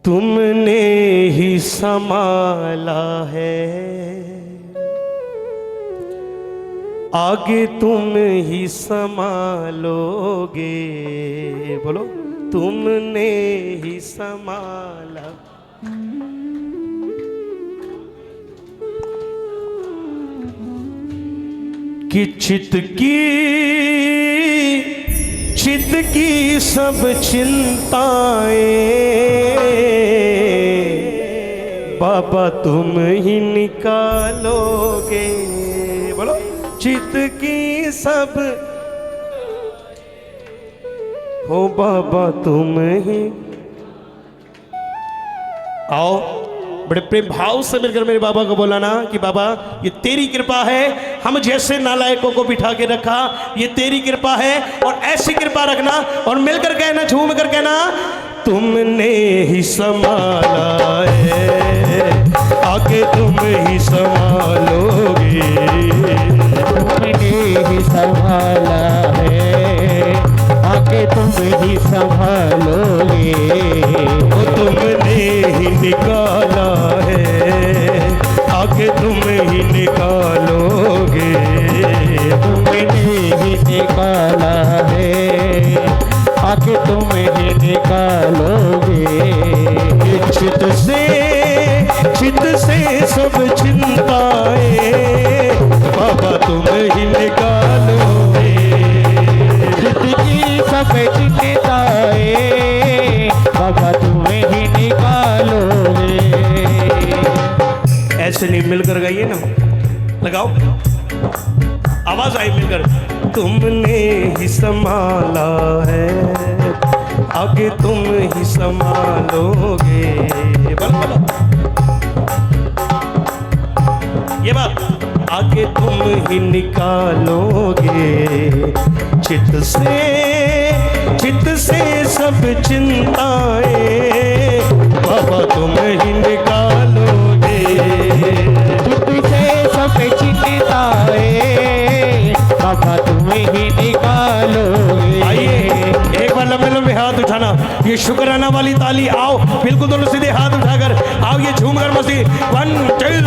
तुमने ही संभाला है, आगे तुम ही संभालोगे। बोलो, तुमने ही संभाला। कि चित की सब चिंताएं बाबा तुम ही निकालोगे। बोलो, चित की सब हो बाबा तुम ही। आओ बड़े प्रेम भाव से मिलकर मेरे बाबा को बोला ना कि बाबा ये तेरी कृपा है, हम जैसे नालायकों को बिठा के रखा, ये तेरी कृपा है और ऐसी कृपा रखना। और मिलकर कहना, झूम कर कहना, तुमने ही संभाला है, आगे तुम ही संभालोगे। तुमने ही संभाला है, आगे तुम ही संभालोगे। तुमने ही निकाला है, आगे तुम ही निकालोगे। तुमने ही निकाला है, आगे तुम ही निकालोगे। चित से सब चिंताएं बाबा तुम ही निकालोगे। चित की सब चिंताएं बाबा तुम ही निकालोगे। ऐसे नहीं, मिलकर गाइए ना, लगाओ आवाज आई मिलकर। तुमने ही संभाला है, आगे तुम ही संभालोगे। बोलो ये बात, आगे तुम ही निकालोगे। चित से सब चिंताएं बाबा तुम ही निकालोगे। चित से सब चिंताएं बाबा तुम ही निकालोगे। आइए एक बार लंबे लंबे हाथ उठाना, ये शुक्राना वाली ताली। आओ बिल्कुल दोनों सीधे हाथ उठाकर आओ, ये झूमकर मस्ती। 1 2 3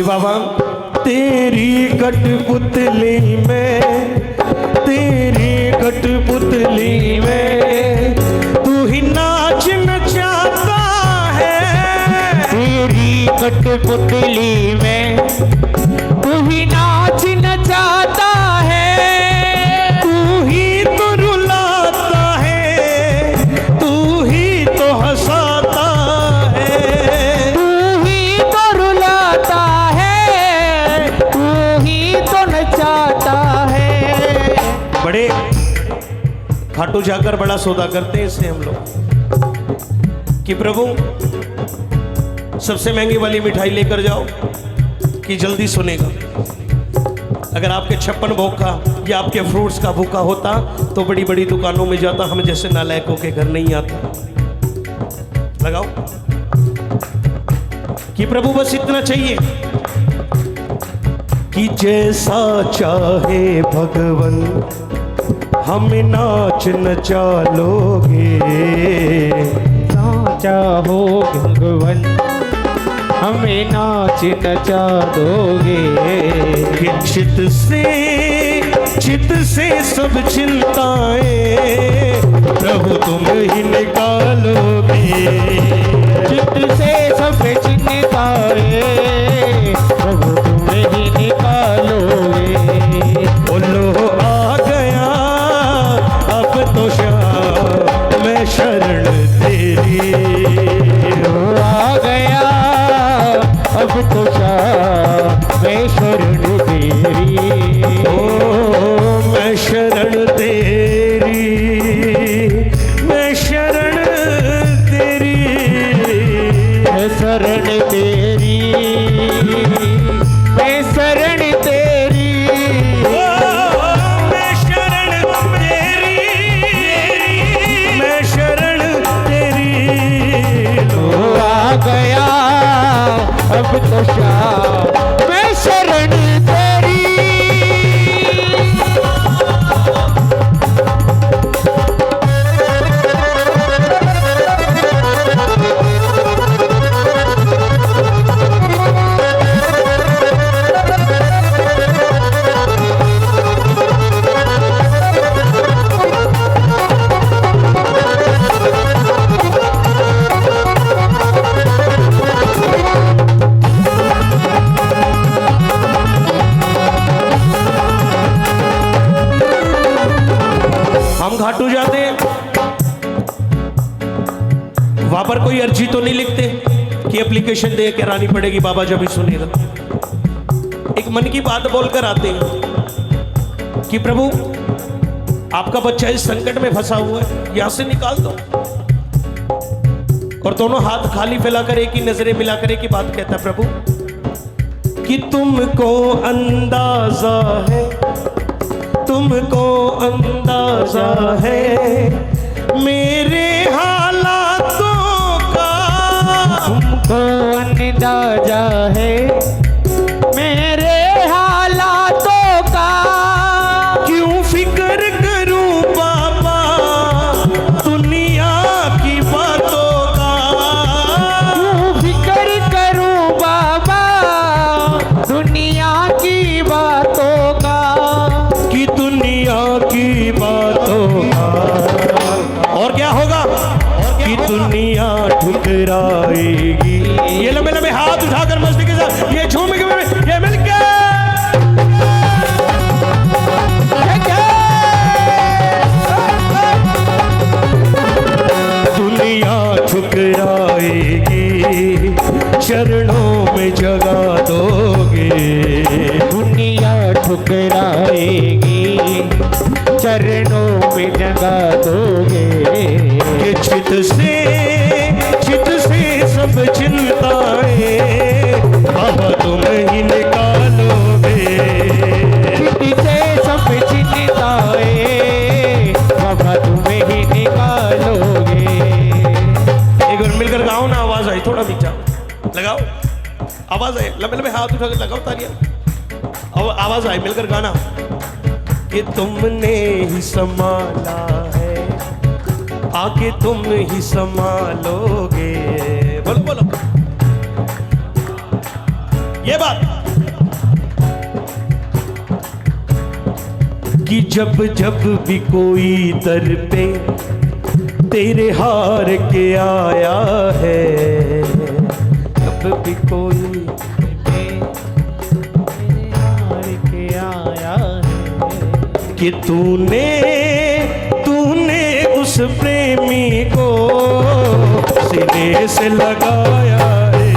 बाबा तेरी कठपुतली में, तेरी कठपुतली में तू ही नाच नचाता है। तेरी कठपुतली में तू ही नाच नचाता है। तू ही तो रुलाता है, तू ही तो हंसाता है। तू ही तो रुलाता है, तू ही तो नचाता है। बड़े खाटू जाकर बड़ा सौदा करते हैं इससे हम लोग कि प्रभु सबसे महंगी वाली मिठाई लेकर जाओ कि जल्दी सुनेगा। अगर आपके 56 भोग का या आपके फ्रूट्स का भूखा होता तो बड़ी बड़ी दुकानों में जाता, हम जैसे नालायकों के घर नहीं आता। लगाओ कि प्रभु बस इतना चाहिए कि जैसा चाहे भगवन हमें नाच नचालोगे। चाहो भगवन हमें नाच नचा दोगे। कि चित से सब चिंताएं प्रभु तुम ही निकालोगे। चित से सब चिंताएं प्रभु तुम ही निकालोगे। बोलो आ गया अब तो शाम मैं शरण तेरी। आ गया अब तो शाम मैं शरण तेरी। ओ मैं शरण तेरी, मैं शरण तेरी, मैं शरण तेरी, मैं शरण तेरी। ओ मैं शरण तेरी, मैं शरण तेरी। आ गया अब तो शाम मैं शरण तेरी। हम घाटू जाते हैं, वहां पर कोई अर्जी तो नहीं लिखते कि एप्लीकेशन दे के आनी पड़ेगी, बाबा जब ही सुनेगा। एक मन की बात बोलकर आते हैं कि प्रभु आपका बच्चा इस संकट में फंसा हुआ है, यहां से निकाल दो। और दोनों हाथ खाली फैलाकर एक ही नजरें मिलाकर एक ही बात कहता है, प्रभु कि तुमको अंदाजा है, तुमको अंदाजा है मेरे हालातों का। तुमको अंदाजा है मेरे हालातों का। क्यों फिक्र करूं बाबा दुनिया की बातों का। क्यों फिक्र करूं बाबा दुनिया की बातों का। कि दुनिया की बातों का। और क्या होगा कि दुनिया ठुकराएगी। ये लंबे लंबे हाथ उठाकर मस्ती के साथ ये झूम के ये मिल के दुनिया ठुकराएगी चरणों में जगा दोगे। दुनिया ठुकराएगी चरणों में जगा दोगे। कि चित से सब चिंताएं बाबा तुम ही निकालोगे। चित से सब चिंताएं बाबा तुम ही निकालोगे। एक बार मिलकर गाओ ना, आवाज आई थोड़ा नीचा लगाओ, आवाज आई, लंबे लंबे हाथ उठाकर लगाओ तालियां, आवाज आई, मिलकर गाना। कि तुमने ही संभाला है आगे तुम ही संभालोगे। बोलो बोलो ये बात कि जब जब भी कोई दर पे तेरे हार के आया है, जब भी कोई तेरे हार के आया है। कि तूने उस प्रेमी को सीने से लगाया है।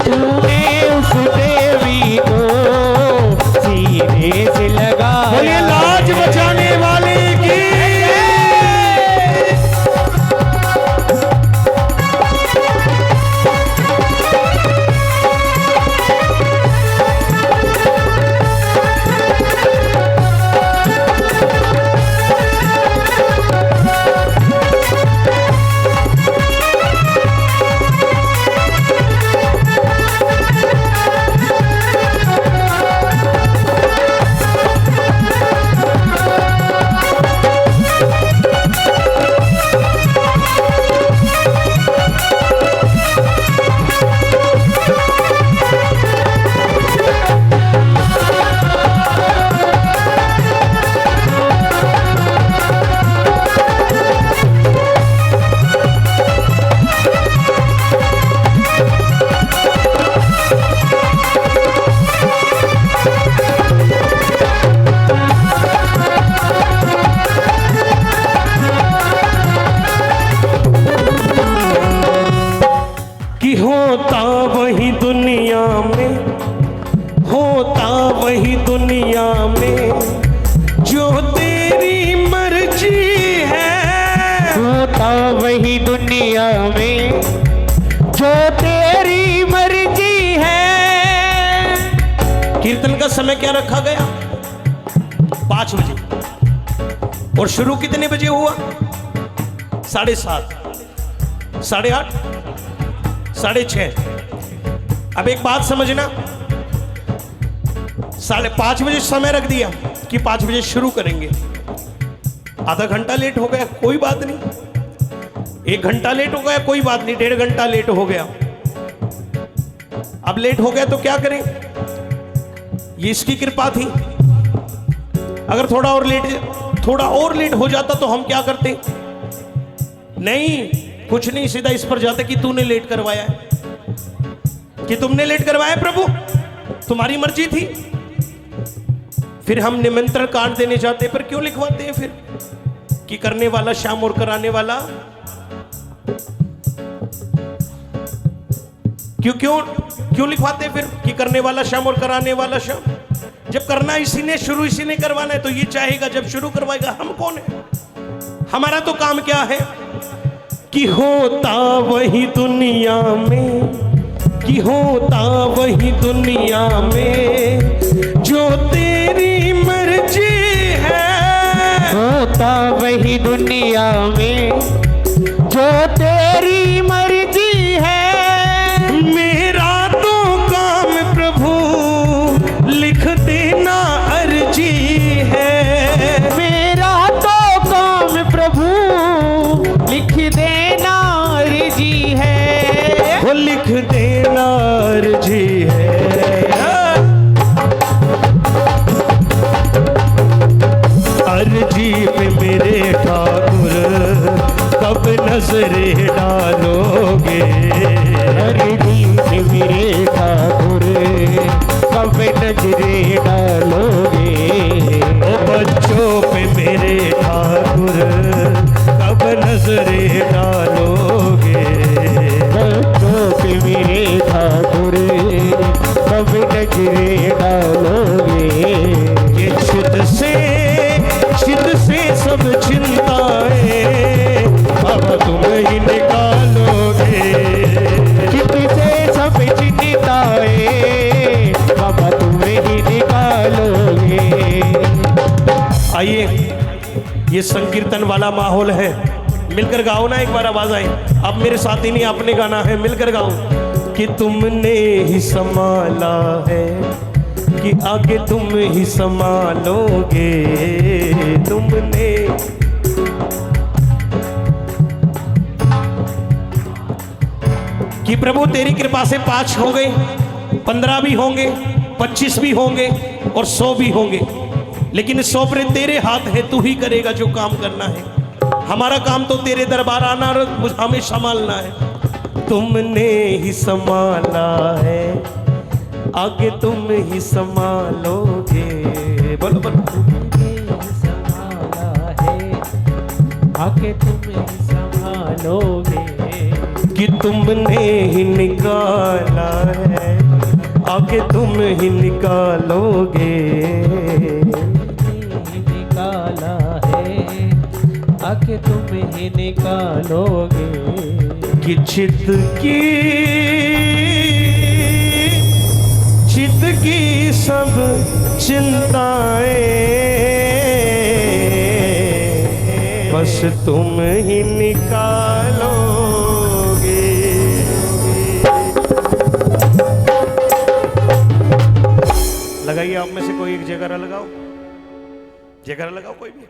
तूने उस देवी को सीने से लगाया। बोलिए लाज बचाने वाले की। वही दुनिया में जो तेरी मर्जी है, होता वही दुनिया में जो तेरी मर्जी है। कीर्तन का समय क्या रखा गया? 5 बजे। और शुरू कितने बजे हुआ? 7:30, 8:30, 6:30। अब एक बात समझना, 5:30 बजे समय रख दिया कि 5 बजे शुरू करेंगे। आधा घंटा लेट हो गया कोई बात नहीं, 1 घंटा लेट हो गया कोई बात नहीं, 1.5 घंटा लेट हो गया। अब लेट हो गया तो क्या करें? ये इसकी कृपा थी। अगर थोड़ा और लेट हो जाता तो हम क्या करते? नहीं, कुछ नहीं, सीधा इस पर जाते कि तूने लेट करवाया है, कि तुमने लेट करवाया प्रभु, तुम्हारी मर्जी थी। फिर हम निमंत्रण कार्ड देने जाते, पर क्यों लिखवाते हैं फिर कि करने वाला श्याम और कराने वाला? क्यों लिखवाते हैं फिर कि करने वाला श्याम और कराने वाला श्याम? जब करना इसी ने, शुरू इसी ने करवाना है, तो ये चाहेगा जब शुरू करवाएगा। हम कौन है? हमारा तो काम क्या है कि होता वही दुनिया में, कि होता वही दुनिया में जो तेरी मर्जी है, होता वही दुनिया में जो तेरी मर्जी है। मेरा तो काम प्रभु लिख देना अर्जी है, मेरा तो काम प्रभु लिख देना अर्जी है, वो लिख देना अर्जी है। अर्जी पे मेरे ठाकुर कब नजरे डालोगे, अर्जी पे मेरे ठाकुर कब नजरे डालोगे, ओ बच्चों पे मेरे ठाकुर कब नजरे डालोगे, बच्चों पे मेरे ठाकुर कब नजरे डालोगे। ये चित से सब चिंताएं बाबा तुम ही निकालोगे, चित से सब चिंताएं बाबा तुम ही निकालोगे। आइए, ये संकीर्तन वाला माहौल है, मिलकर गाओ ना, एक बार आवाज आए। अब मेरे साथ ही नहीं, आपने गाना है, मिलकर गाओ कि तुमने ही संभाला है, कि आगे तुम ही संभालोगे, तुमने। कि प्रभु तेरी कृपा से 5 हो गए, 15 भी होंगे, 25 भी होंगे और 100 भी होंगे, लेकिन 100 पर तेरे हाथ है, तू ही करेगा जो काम करना है। हमारा काम तो तेरे दरबार आना और हमें संभालना है। तुमने ही संभाला है, आगे तुम ही संभालोगे। बोलो बोलो। संभाला है, आगे तुम ही संभालोगे, कि तुमने ही निकाला है, आगे तुम ही निकालोगे, निकाला है, आगे तुम ही निकालोगे। कि चित की सब चिंताएं बस तुम ही निकालोगे। लगाइए आप में से कोई एक जयकारा लगाओ, जयकारा लगाओ कोई भी।